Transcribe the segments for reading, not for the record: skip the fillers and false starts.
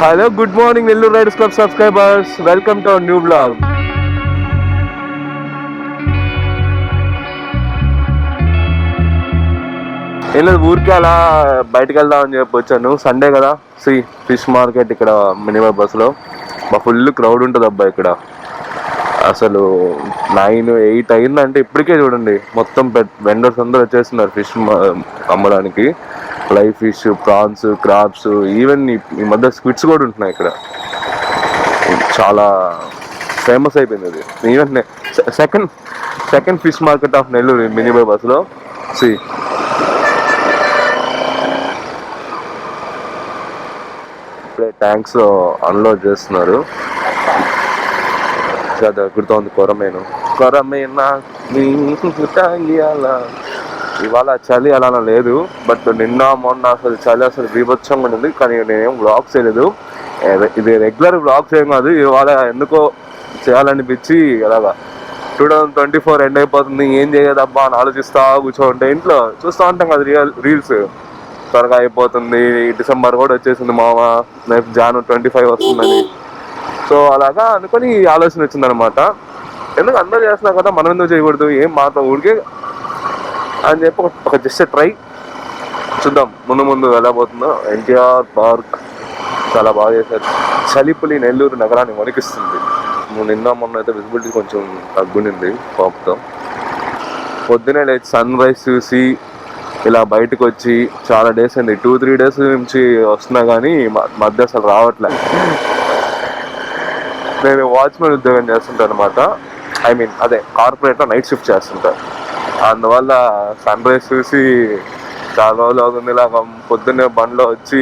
Hello, good morning, Nellore Riders Club subscribers. Welcome to our new vlog. ఏం లేదు, ఊరికి అలా బయటకు వెళ్దామని చెప్పి వచ్చాను. సండే కదా, ఫిష్ మార్కెట్ ఇక్కడ మినిమం బస్సులో ఫుల్ క్రౌడ్ ఉంటుంది అబ్బా ఇక్కడ. అసలు 9-8 అయిందంటే ఇప్పటికే చూడండి, మొత్తం వెండర్స్ అందరూ వచ్చేస్తున్నారు ఫిష్ అమ్మడానికి. Live fish, prawns, crabs, even ఈ మధ్య స్క్విడ్స్ కూడా ఉంటున్నాయి ఇక్కడ. చాలా ఫేమస్ అయిపోయింది అది. Even second second fish market of Nellore mini బస్సులో. ఇప్పుడే ట్యాంక్స్ అన్లోడ్ చేస్తున్నారు. దొరుకుతోంది కొరమేనా ఇవాళ చలి అలా లేదు, బట్ నిన్న మొన్న అసలు చలి అసలు బీభత్సంగా ఉంది. కానీ నేనేం వ్లాగ్స్ చేయలేదు, ఇది రెగ్యులర్ వ్లాగ్స్ ఏం కాదు. ఇవాళ ఎందుకో చేయాలనిపించి అలాగా 2024 ఎండ్ అయిపోతుంది, ఏం చేయదబ్బా అని ఆలోచిస్తా కూర్చోంటే ఇంట్లో చూస్తూ ఉంటాం కదా రీల్స్. త్వరగా అయిపోతుంది, డిసెంబర్ కూడా వచ్చేసింది మామ, రేపు January 25 వస్తుందని. సో అలాగా అనుకొని ఆలోచన వచ్చిందనమాట. ఎందుకు అందరూ చేస్తున్నారు కదా, మనం ఎందుకు చేయకూడదు, ఏం మాత్రం ఊరికే అని చెప్పి ఒక జస్ట్ ట్రై చూద్దాం ముందు ఎలా పోతుందో. ఎన్టీఆర్ పార్క్ చాలా బాగా చేశారు. చలిపులి నెల్లూరు నగరాన్ని వణికిస్తుంది. నిన్న మొన్న అయితే విజిబిలిటీ కొంచెం తగ్గునింది పాపుతో. పొద్దునే లేచి సన్ రైజ్ చూసి ఇలా బయటకు వచ్చి చాలా డేస్ అయింది, 2-3 డేస్ నుంచి వస్తున్నా కానీ మధ్య అసలు రావట్లే. నేను వాచ్మెన్ ఉద్యోగం చేస్తుంటాను అనమాట. అదే కార్పొరేట్లో నైట్ షిఫ్ట్ చేస్తుంటాను. అందువల్ల సన్ రైజ్ చూసి చాలా రోజులు అవుతుంది. ఇలాగ పొద్దున్నే బండిలో వచ్చి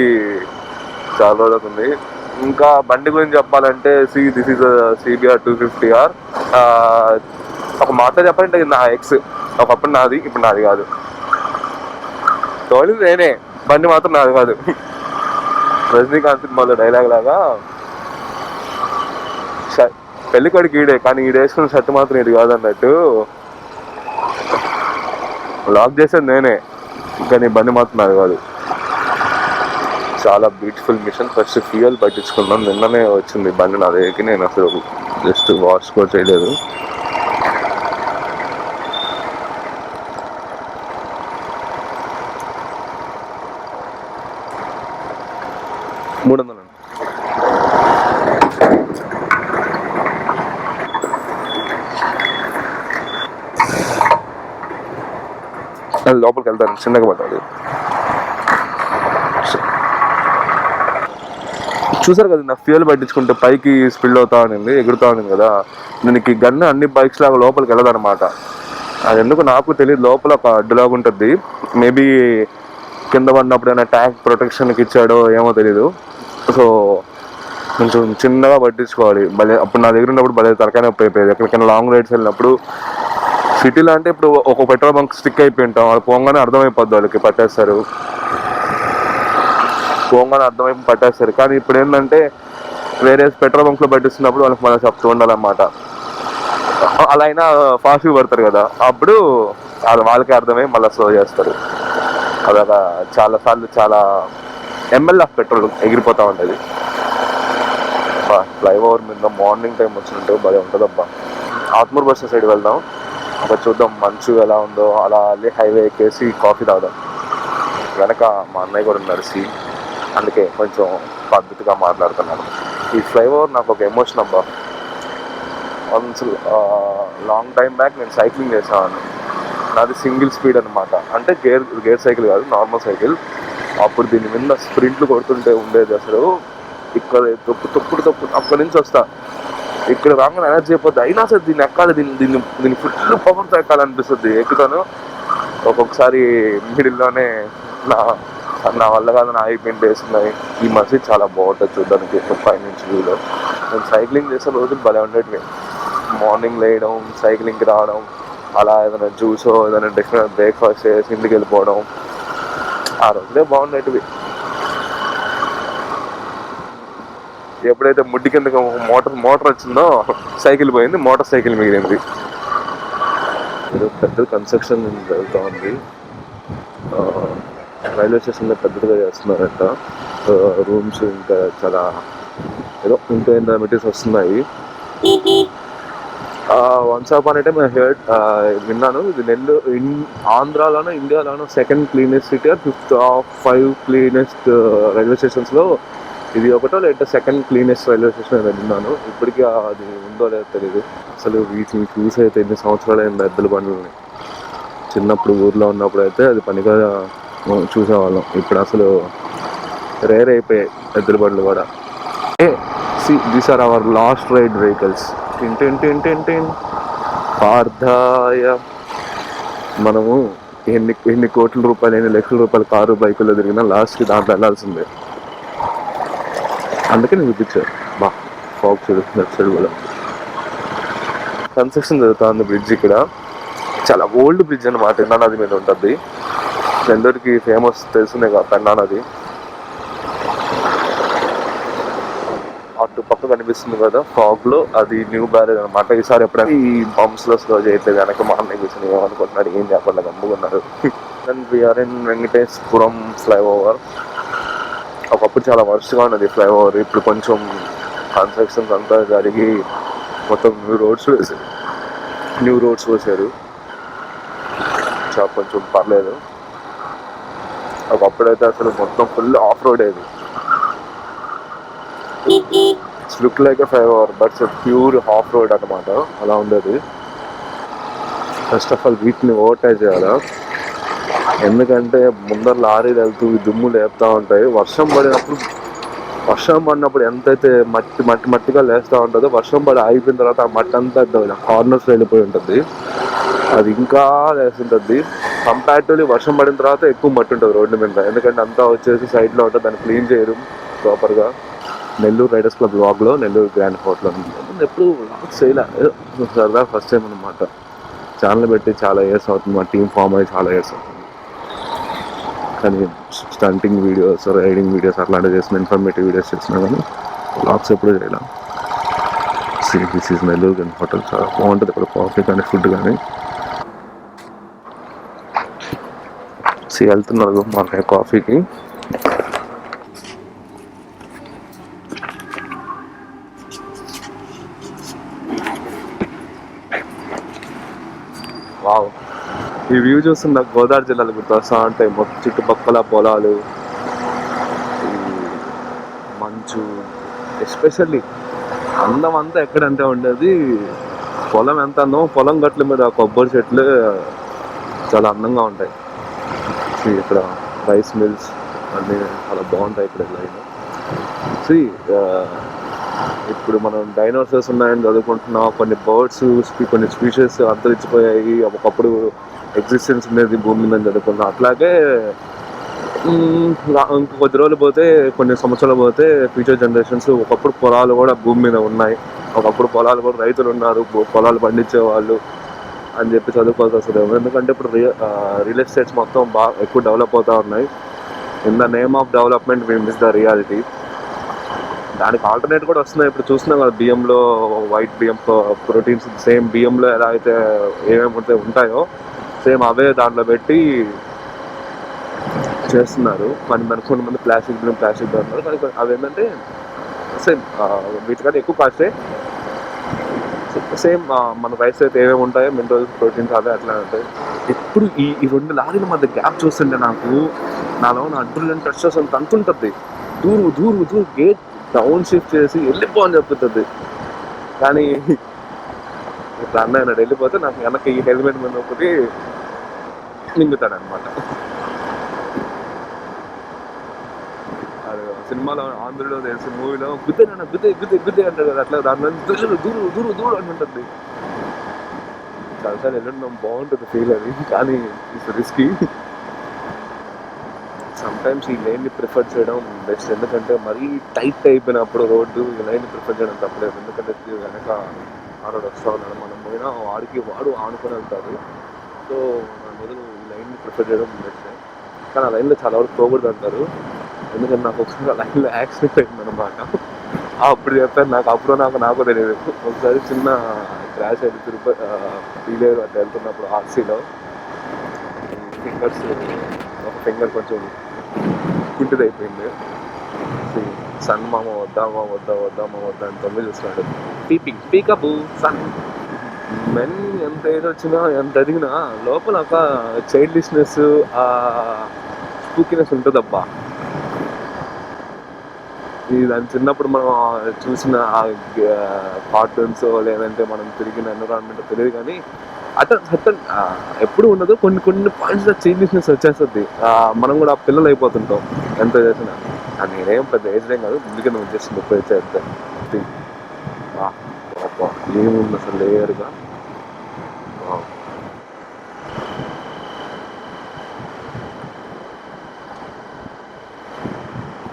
చాలా రోజులు అవుతుంది. ఇంకా బండి గురించి చెప్పాలంటే దిస్ ఈజ్ CBR 250R. ఒక మాట చెప్పాలంటే నా ఎక్స్, ఒకప్పుడు నాది, ఇప్పుడు నాది కాదు. తోలింది నేనే, బండి మాత్రం నాది కాదు. రజనీకాంత్ సినిమాలో డైలాగ్ లాగా పెళ్లి కొడుకు ఈడే, కానీ ఈడు వేసుకున్న షర్ట్ మాత్రం ఇది కాదన్నట్టు. లాక్ చేసేది నేనే, కానీ బండి మాత్రం నాది కాదు. చాలా బ్యూటిఫుల్ మిషన్. ఫస్ట్ ఫ్యూయల్ పట్టించుకున్నాం, నిన్ననే వచ్చింది బండి నా దగ్గరికి. నేను అసలు జస్ట్ వాష్ కూడా చేయలేదు. $300 లోపలికి వెళ్తాను, చిన్నగా పడ్డాడు. చూసారు కదా, నా ఫ్యూయల్ పట్టించుకుంటే పైకి స్పిల్ అవుతా ఉంది, ఎగురుతా ఉంది కదా. దీనికి గన్ను అన్ని బైక్స్ లాగా లోపలికి వెళ్ళదన్నమాట. అది ఎందుకు నాకు తెలియదు, లోపల ఒక అడ్డులాగా ఉంటుంది. మేబీ కింద పడినప్పుడు ఏమైనా ట్యాంక్ ప్రొటెక్షన్కి ఇచ్చాడో ఏమో తెలీదు. సో కొంచెం చిన్నగా పట్టించుకోవాలి. భలే అప్పుడు నా దగ్గర ఉన్నప్పుడు భలే తరకాయ నొప్పి అయిపోయేది. ఎక్కడికైనా లాంగ్ రైడ్స్ వెళ్ళినప్పుడు. సిటీలో అంటే ఇప్పుడు ఒక పెట్రోల్ బంక్ స్టిక్ అయిపోయి ఉంటాం, వాళ్ళు పోగానే అర్థమైపోద్ది, వాళ్ళకి పట్టేస్తారు. కానీ ఇప్పుడు ఏంటంటే వేరే పెట్రోల్ బంక్లో పట్టిస్తున్నప్పుడు వాళ్ళకి మనం చెప్తూ ఉండాలన్నమాట. అలా అయినా ఫాస్ట్గా పడతారు కదా, అప్పుడు వాళ్ళకే అర్థమై మళ్ళీ స్లో చేస్తారు. అలాగా చాలాసార్లు చాలా ml ఆఫ్ పెట్రోల్ ఎగిరిపోతూ ఉంటుంది. ఫ్లైఓవర్ మీద మార్నింగ్ టైం వచ్చినట్టు భలే ఉంటుందబ్బా. ఆత్మూరు బస్ సైడ్ వెళ్దాం, అక్కడ చూద్దాం మంచు ఎలా ఉందో. అలా వెళ్ళి హైవే ఎక్కేసి కాఫీ తాగుదాం. వెనక మా అన్నయ్య కూడా ఉన్నారు, అందుకే కొంచెం పద్ధతిగా మాట్లాడుతున్నాను. ఈ ఫ్లైఓవర్ నాకు ఒక ఎమోషన్ అబ్బా. వన్స్ లాంగ్ టైం బ్యాక్ నేను సైక్లింగ్ చేసాను. నాది సింగిల్ స్పీడ్ అనమాట, అంటే గేర్ సైకిల్ కాదు, నార్మల్ సైకిల్. అప్పుడు దీని మీద స్ప్రింట్లు కొడుతుంటే ఉండేది అసలు. ఇక్కడ తొప్పుడు అక్కడి నుంచి వస్తా, ఇక్కడ రాగానే ఎనర్జీ అయిపోద్ది. అయినా సరే దీన్ని ఎక్కాలి, దీన్ని ఫుల్ పవర్తో ఎక్కాలనిపిస్తుంది. ఎక్కుతాను, ఒక్కొక్కసారి మిడిల్లోనే నా వల్ల కాదు నా అయిపోయింది వేస్తున్నాయి. ఈ మసీద్ చాలా బాగుంటుంది చూడడానికి పైనుంచి వ్యూలో. నేను సైక్లింగ్ చేసే రోజులు భలే ఉండేటివి. మార్నింగ్ లేయడం, సైక్లింగ్కి రావడం, అలా ఏదైనా జ్యూసో ఏదైనా డిఫరెంట్ బ్రేక్ఫాస్ట్ చేసి ఇంటికి వెళ్ళిపోవడం, ఆ రోజులే బాగుండేటివి. ఎప్పుడైతే ముడ్డి కిందకి మోటార్ వచ్చిందో సైకిల్ పోయింది, మోటార్ సైకిల్ మిగిలింది. పెద్ద కన్స్ట్రక్షన్ జరుగుతూ ఉంది. రైల్వే స్టేషన్లో పెద్దగా చేస్తున్నారంట. రూమ్స్ ఇంకా చాలా ఏదో ఇంకా ఎంత మెటీరియల్స్ వస్తున్నాయి. Once upon a time I heard, విన్నాను ఇది ఆంధ్రాలోనో ఇండియాలోనో second cleanest city, 5th of 5 cleanest railway స్టేషన్స్లో ఇది ఒకటో లేదా సెకండ్ క్లీనెస్ట్ రైల్వే స్టేషన్ అని విన్నాను. ఇప్పటికీ అది ఉందో లేదో తెలియదు. అసలు వీటిని చూసి అయితే ఎన్ని సంవత్సరాలు అయింది ఎద్దుల బండ్లని. చిన్నప్పుడు ఊర్లో ఉన్నప్పుడు అయితే అది పనిగా చూసేవాళ్ళం. ఇప్పుడు అసలు రేర్ అయిపోయాయి ఎద్దుల బండ్లు కూడా. These are our last ride vehicles. టిన్ టిన్ టిన్ టిన్ టిన్ పార్థాయ. మనము ఎన్ని కోట్ల రూపాయలు, ఎన్ని లక్షల రూపాయలు కారు బైకుల్లో తిరిగినా లాస్ట్కి దాంట్లో వెళ్ళాల్సిందే. అందుకే నేను చూపించాను. బా ఫాగ్ చూడు, లెఫ్ట్ సైడ్ కూడా కన్స్ట్రక్షన్ జరుగుతుంది బ్రిడ్జ్. ఇక్కడ చాలా ఓల్డ్ బ్రిడ్జ్ అనమాట. పెన్నా నది మీద ఉంటుంది. నెల్లూరుకి ఫేమస్ తెలుసునే కదా పెన్నా నది. అటు పక్క కనిపిస్తుంది కదా ఫాగ్ లో, అది న్యూ బ్యారేజ్ అనమాట. ఈసారి ఎప్పుడైనా ఈ బంప్స్ లో స్లో చేయట్లేదు. వెనక మా అన్నయ్య కూర్చొని ఏమనుకుంటున్నాడు, ఏం చెప్పలేదు, గమ్ముకున్నారు. Then we are in Venkateswaram flyover. ఒకప్పుడు చాలా వర్స్ట్గా ఉన్నది ఫ్లైఓవర్. ఇప్పుడు కొంచెం కన్స్ట్రక్షన్స్ అంతా జరిగి మొత్తం న్యూ రోడ్స్ వేసారు. చాలా కొంచెం పర్లేదు. ఒకప్పుడైతే అసలు మొత్తం ఫుల్ ఆఫ్ రోడ్ అయ్యేది. It's look like a flyover but it's pure of road అనమాట. అలా ఉండేది. ఫస్ట్ ఆఫ్ ఆల్ వీటిని ఓవర్టేక్ చేయాలా, ఎందుకంటే ముందర లారీలు వెళ్తూ దుమ్ము లేపుతూ ఉంటాయి. వర్షం పడినప్పుడు ఎంతైతే మట్టిగా లేస్తూ ఉంటుందో, వర్షం పడి ఆగిపోయిన తర్వాత ఆ మట్టి అంతా కార్నర్స్ వెళ్ళిపోయి ఉంటుంది. అది ఇంకా లేస్తుంటుంది. కంపారిటివ్లీ వర్షం పడిన తర్వాత ఎక్కువ మట్టి ఉంటుంది రోడ్డు మీద, ఎందుకంటే అంతా వచ్చేసి సైడ్లో ఉంటుంది. దాన్ని క్లీన్ చేయరు ప్రాపర్గా. నెల్లూరు రైడర్స్ క్లబ్ బ్లాగ్లో, నెల్లూరు గ్రాండ్ హోటల్ ఎప్పుడు బ్లాగ్స్ చేయలేదు, సరదా ఫస్ట్ టైం అనమాట. ఛానల్ పెట్టి చాలా ఇయర్స్ అవుతుంది. మా టీం ఫామ్ అయ్యి చాలా ఇయర్స్ అవుతుంది. కానీ స్టంటింగ్ వీడియోస్, రైడింగ్ వీడియోస్ అట్లాంటివి చేసిన, ఇన్ఫర్మేటివ్ వీడియోస్ చేసినా కానీ బ్లాగ్స్ ఎప్పుడు చేయలేం. This is Nellore grand hotel. చాలా బాగుంటుంది ఇక్కడ కాఫీ కానీ ఫుడ్ కానీ. వెళ్తున్నారు మా కాఫీకి. వావ్, ఈ వ్యూ చూస్తున్న నాకు గోదావరి జిల్లాలు గుర్తొస్తా ఉంటాయి. మొత్తం చుట్టుపక్కల పొలాలు, మంచు. ఎస్పెషల్లీ అందం అంతా ఎక్కడంటే ఉండేది పొలం. ఎంత అందమో పొలం గట్ల మీద కొబ్బరి చెట్లు చాలా అందంగా ఉంటాయి. ఇక్కడ రైస్ మిల్స్ అన్నీ చాలా బాగుంటాయి ఇక్కడ లైన్. ఇప్పుడు మనం డైనోసార్స్ ఉన్నాయని చదువుకుంటున్నాం. కొన్ని బర్డ్స్, కొన్ని స్పీషీస్ అంతరించిపోయాయి. ఒకప్పుడు ఎగ్జిస్టెన్స్ ఉండేది భూమి మీద చదువుకున్నాం. అట్లాగే ఇంక కొద్ది రోజులు పోతే, కొన్ని సంవత్సరాలు పోతే ఫ్యూచర్ జనరేషన్స్ ఒకప్పుడు పొలాలు కూడా భూమి మీద ఉన్నాయి, ఒకప్పుడు పొలాలు కూడా రైతులు ఉన్నారు, పొలాలు పండించేవాళ్ళు అని చెప్పి చదువుకోవాల్సి వస్తుంది. ఎందుకంటే ఇప్పుడు రియల్ ఎస్టేట్స్ మొత్తం బాగా ఎక్కువ డెవలప్ అవుతూ ఉన్నాయి. In the name of development we miss the reality. దానికి ఆల్టర్నేట్ కూడా వస్తున్నాయి. ఇప్పుడు చూస్తున్నాం కదా, బియ్యంలో వైట్ బియ్యం ప్రోటీన్స్ సేమ్ బియ్యంలో ఎలా అయితే ఏమేమి ఉంటాయో సేమ్ అవే దాంట్లో పెట్టి చేస్తున్నారు. కొంతమంది ప్లాస్టిక్ ఉన్నారు. కానీ అవి ఏంటంటే సేమ్ వీటికంటే ఎక్కువ కాస్టే. సేమ్ మన రైస్ అయితే ఏమేమి ఉంటాయో మినరల్స్, ప్రోటీన్స్ అవే అట్లా ఉంటాయి. ఎప్పుడు ఈ 2 లారీల మధ్య గ్యాప్ చూస్తుంటే నాలో నా అడ్రినలిన్ టచ్ చేసి తంతుంటుంది. దూరు గేట్ డౌన్ షిఫ్ట్ చేసి వెళ్ళిపో అని చెప్తుంది. కానీ ఇప్పుడు అన్నయ్య వెళ్ళిపోతే నాకు వెనక ఈ హెల్మెట్ మీద ఒకటి మింగుతాడు అనమాట. అది సినిమాలో ఆంధ్రలో తెలిసిన మూవీలో గుద్దే అంటాడు కదా, అట్లా దాని దూరు అని ఉంటుంది. చాలాసార్లు వెళ్ళడం బాగుంటుంది ఫీల్ అది, కానీ ఇట్స్ రిస్కీ. సమ్టైమ్స్ ఈ లైన్ని ప్రిఫర్ చేయడం బెస్ట్. ఎందుకంటే మరీ టైట్ అయిపోయినప్పుడు రోడ్డు ఈ లైన్ని ప్రిఫర్ చేయడం తప్పలేదు. ఎందుకంటే వెనక ఆరోడు వస్తూ ఉన్నాడు, మనం పోయినా వాడు ఆనుకొని వెళ్తాడు. సో మన మొదలు ఈ లైన్ని ప్రిఫర్ చేయడం బెస్ట్. కానీ ఆ లైన్లో చాలా వరకు పోకూడదు అంటారు. ఎందుకంటే నాకు ఒకసారి ఆ లైన్లో యాక్సిడెంట్ అయిందనమాట. అప్పుడు చెప్పాను, నాకు తెలియదు. ఒకసారి చిన్న క్రాష్ అయింది తిరుపతి పీలేరు అట్లా వెళ్తున్నప్పుడు ఆర్సీలో. ఒక ఫింగర్ కొంచెం కుంటిది అయిపోయింది. సన్ మామ వద్దామా వద్దా వద్దామా వద్దా అని తొమ్మిది చూస్తున్నాడు. పీకబు సన్. మెన్ ఎంత ఏజ్ వచ్చినా ఎంత ఎదిగినా లోపల ఒక చైల్డిష్నెస్, ఆ స్పూకినెస్ ఉంటుందబ్బా. దాని చిన్నప్పుడు మనం చూసిన కార్టూన్స్ లేదంటే మనం తిరిగిన ఎన్విరాన్మెంట్ తెలియదు, కానీ అతను ఎప్పుడు ఉండదు. కొన్ని పాయింట్స్ చేంజెస్నెస్ వచ్చేస్తుంది. మనం కూడా పిల్లలు అయిపోతుంటాం ఎంత చేసినా. నేనేం పెద్ద ఏజ్ ఏం కాదు, ముందుకే నువ్వు జస్ట్ 30 వచ్చేద్దాం. ఏముంది అసలు లేయర్గా.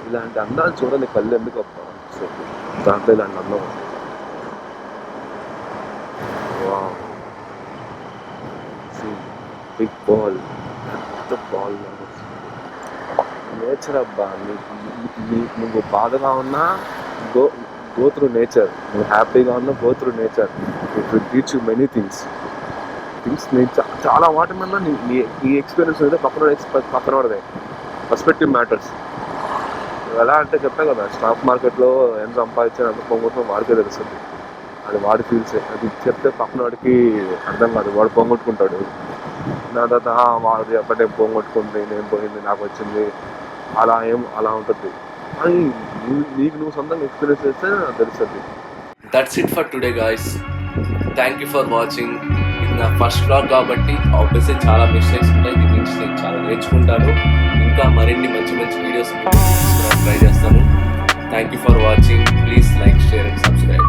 ఇలాంటి అందాలు చూడని కళ్ళు ఎందుకు అనిపిస్తుంది దాంట్లో. ఇలాంటి అందం బిగ్ బాల్, పెద్ద బాల్ నేచర్ అబ్బా. నువ్వు బాధగా ఉన్నా గో త్రూ నేచర్, నువ్వు హ్యాపీగా ఉన్నా go through nature. It will teach you many things. నేను చాలా వాటి మీద నీ ఎక్స్పీరియన్స్ అయితే పక్కనోడదే. Perspective matters. ఎలా అంటే చెప్తా కదా, స్టాక్ మార్కెట్లో ఎంత సంపాదించినా ఎంత పొంగొట్టుకో వాడికే తెలుస్తుంది. అది వాడి ఫీల్సే. అది చెప్తే పక్కన వాడికి అర్థం కాదు, వాడు పొంగొట్టుకుంటాడు. నా తర్వాత వాడు చెప్పంటే పొంగొట్టుకుంది, నేను పోయింది, నాకు వచ్చింది, అలా ఉంటుంది. అని నీకు నువ్వు సొంతంగా ఎక్స్పీరియన్స్ చేస్తే తెలుస్తుంది. That's it for today guys. Thank you for watching. ఇది నా ఫస్ట్ వ్లాగ్ కాబట్టి ఆబ్వియస్లీ చాలా మిస్టేక్స్ ఉంటాయి. దీని నుంచి నేను చాలా నేర్చుకుంటాను. ఇంకా మరిన్ని మంచి వీడియోస్ ట్రై చేస్తాను. Thank you for watching. Please like, share and subscribe.